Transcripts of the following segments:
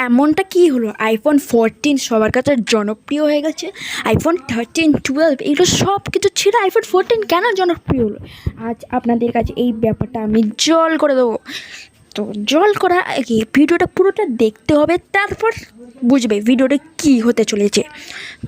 এমনটা কি হলো আইফোন 14 সবার কাছে জনপ্রিয় হয়ে গেছে। আইফোন 13, 12 এগুলো সব কিছু ছিল, আইফোন 14 কেন জনপ্রিয় হলো? আজ আপনাদের কাছে এই ব্যাপারটা আমি জল করে দেবো। তো জল করা আগে ভিডিওটা পুরোটা দেখতে হবে, তারপর বুঝবে ভিডিওটা কী হতে চলেছে।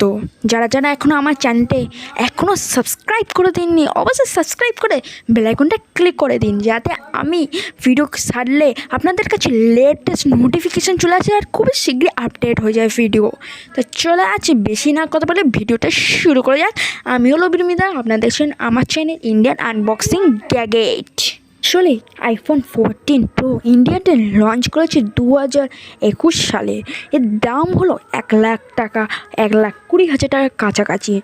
তো যারা যারা এখনও আমার চ্যানেলটা এখনও সাবস্ক্রাইব করে দিননি, অবশ্যই সাবস্ক্রাইব করে বেল আইকনটা ক্লিক করে দিন, যাতে আমি ভিডিও ছাড়লে আপনাদের কাছে লেটেস্ট নোটিফিকেশান চলে আসে আর খুবই শীঘ্রই আপডেট হয়ে যায় ভিডিও। তো চলে আছে বেশি না কথা বলে ভিডিওটা শুরু করে যাক। আমি হলো বিরমিতা, আপনারা দেখছেন আমার চ্যানেল ইন্ডিয়ান আনবক্সিং গ্যাগেট। আসলে আইফোন 14 প্রো ইন্ডিয়াতে লঞ্চ করেছে 2021 সালে। এর দাম হলো 1,00,000 টাকা, 1,20,000 টাকার কাছাকাছি।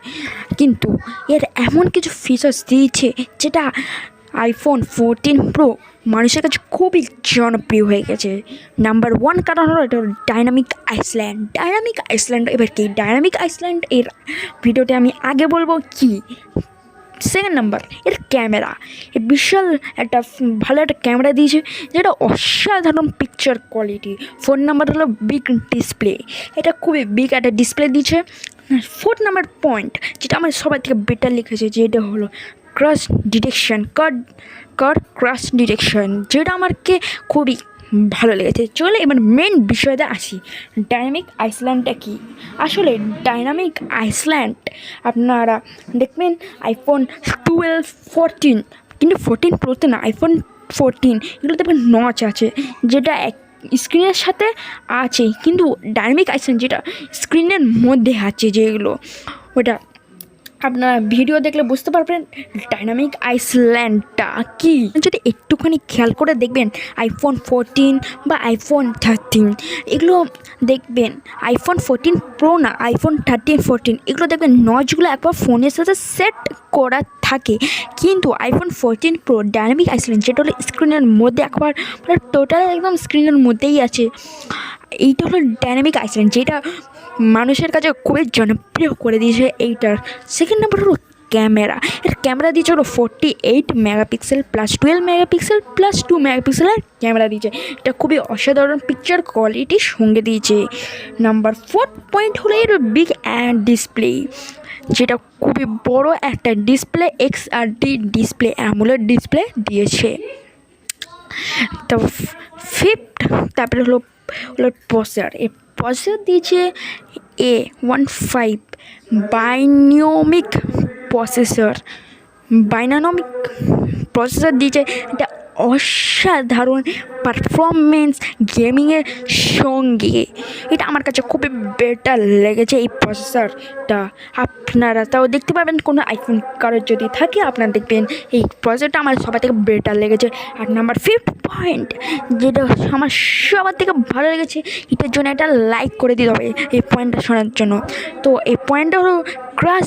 কিন্তু এর এমন কিছু ফিচার্স দিয়েছে যেটা আইফোন 14 প্রো মানুষের কাছে খুবই জনপ্রিয় হয়ে গেছে। নাম্বার 1 কারণ হলো এটা ডাইনামিক আইসল্যান্ড। এবার কি ডাইনামিক আইসল্যান্ড এর ভিডিওতে আমি আগে বলবো কি। সেকেন্ড নাম্বার, এর ক্যামেরা। এর বিশাল একটা ভালো একটা ক্যামেরা দিয়েছে, যেটা অসাধারণ পিকচার কোয়ালিটি। 4 নাম্বার হলো বিগ ডিসপ্লে, এটা খুবই বিগ একটা ডিসপ্লে দিয়েছে। 4 নাম্বার পয়েন্ট যেটা আমার সবার থেকে বেটার লিখেছে, যেটা হলো ক্রাশ ডিটেকশন, কার ক্রাশ ডিটেকশন, যেটা আমাকে খুবই ভালো লেগেছে। চলে এবার মেন বিষয়টা আসি, ডাইনামিক আইসল্যান্ডটা কী। আসলে ডাইনামিক আইসল্যান্ড আপনারা দেখবেন আইফোন 12, 14, কিন্তু 14 প্রোতে না, আইফোন 14 এগুলো দেখবেন নচ আছে, যেটা স্ক্রিনের সাথে আছে, কিন্তু ডাইনামিক আইসল্যান্ড যেটা স্ক্রিনের মধ্যে আছে যেগুলো, ওটা আপনারা ভিডিও দেখলে বুঝতে পারবেন ডাইনামিক আইসল্যান্ডটা কি। যদি একটুখানি খেয়াল করে দেখবেন আইফোন 14 বা আইফোন 13 এগুলো দেখবেন, আইফোন 14 প্রো না, আইফোন 13, 14 এগুলো দেখবেন নচগুলো একবার ফোনের সাথে সেট করা থাকে, কিন্তু আইফোন 14 প্রো ডাইনামিক আইসল্যান্ড যেটা হলো স্ক্রিনের মধ্যে একবার মানে টোটাল একদম স্ক্রিনের মধ্যেই আছে। এইটা হলো ডাইনামিক আইসল্যান্ড, যেটা মানুষের কাছে খুবই জনপ্রিয় করে দিয়েছে এইটার। সেকেন্ড নাম্বার হলো ক্যামেরা। এর ক্যামেরা দিয়েছে হলো 48 মেগাপিক্সেল প্লাস 12 মেগাপিক্সেল প্লাস 2 মেগাপিক্সেলের ক্যামেরা দিয়েছে। এটা খুবই অসাধারণ পিকচার কোয়ালিটির সঙ্গে দিয়েছে। নাম্বার 4 পয়েন্ট হলো এর বিগ ডিসপ্লে, যেটা খুবই বড় একটা display, XRD display, AMOLED display দিয়েছে। তো ফিফথ তারপরে হলো প্রসেসর। এই প্রসেসর দিয়েছে A15 বাইনোমিক প্রসেসর দিয়েছে। এটা অসাধারণ পারফরমেন্স গেমিংয়ের সঙ্গে, এটা আমার কাছে খুবই বেটার লেগেছে এই প্রসেসরটা। আপনারা তাও দেখতে পাবেন কোনো আইফোন কারোর যদি থাকে, আপনারা দেখবেন এই প্রসেসরটা আমার সবার থেকে বেটার লেগেছে। আর নাম্বার 5 পয়েন্ট যেটা আমার সবার থেকে ভালো লেগেছে, এটার জন্য একটা লাইক করে দিতে হবে এই পয়েন্টটা শোনার জন্য। তো এই পয়েন্টটা হলো ক্রাশ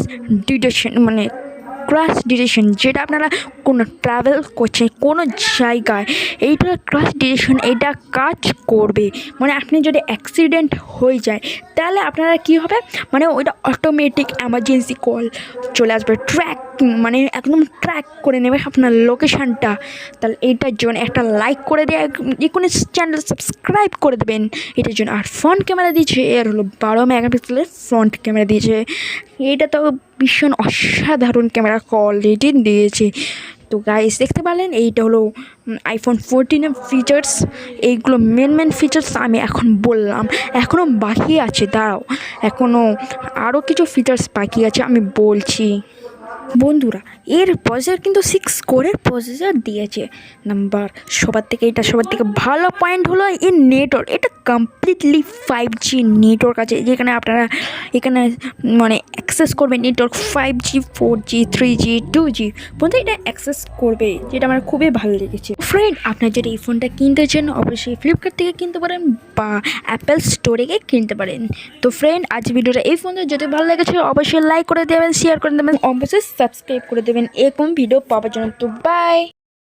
ডিটেকশন, যেটা আপনারা কোনো ট্রাভেল করছেন কোনো জায়গায়, এইটা ক্রাশ ডিটেকশন এটা কাজ করবে। মানে আপনি যদি অ্যাক্সিডেন্ট হয়ে যায় তাহলে আপনারা কী হবে, মানে ওইটা অটোমেটিক এমার্জেন্সি কল চলে আসবে, মানে একদম ট্র্যাক করে নেবে আপনার লোকেশানটা। তাহলে এইটার জন্য একটা লাইক করে দিয়ে যে কোনো চ্যানেল সাবস্ক্রাইব করে দেবেন এটার জন্য। আর ফ্রন্ট ক্যামেরা দিয়েছে এর হলো 12 মেগাপিক্সেলের ফ্রন্ট ক্যামেরা দিয়েছে। এটা তো ভীষণ অসাধারণ ক্যামেরা কোয়ালিটি দিয়েছে। তো গাইস দেখতে পারলেন এইটা হলো আইফোন 14 ফিচার্স। এইগুলো মেন ফিচার্স আমি এখন বললাম, এখনও বাকি আছে, দাঁড়াও এখনও আরও কিছু ফিচার্স বাকি আছে আমি বলছি। বন্ধুরা এর প্রসেসর কিন্তু 6 কোরের প্রসেসর দিয়েছে। নাম্বার সবার থেকে ভালো পয়েন্ট হলো এর নেটওয়ার্ক। এটা কমপ্লিটলি 5G নেটওয়ার্ক আছে, যেখানে আপনারা এখানে মানে অ্যাক্সেস করবেন network 5G, 4G, 3G, 2G পর্যন্ত এটা অ্যাক্সেস করবে, যেটা আমার খুবই ভালো লেগেছে। ফ্রেন্ড আপনার যদি এই ফোনটা কিনতে চান অবশ্যই ফ্লিপকার্ট থেকে কিনতে পারেন বা অ্যাপেল স্টোরে গিয়ে কিনতে পারেন। তো ফ্রেন্ড আজ ভিডিওটা এই ফোনটা যদি ভালো লেগেছে অবশ্যই লাইক করে দেবেন, শেয়ার করে দেবেন, অবশ্যই সাবস্ক্রাইব করে দেবেন এরকম ভিডিও পাওয়ার জন্য। তো বাই।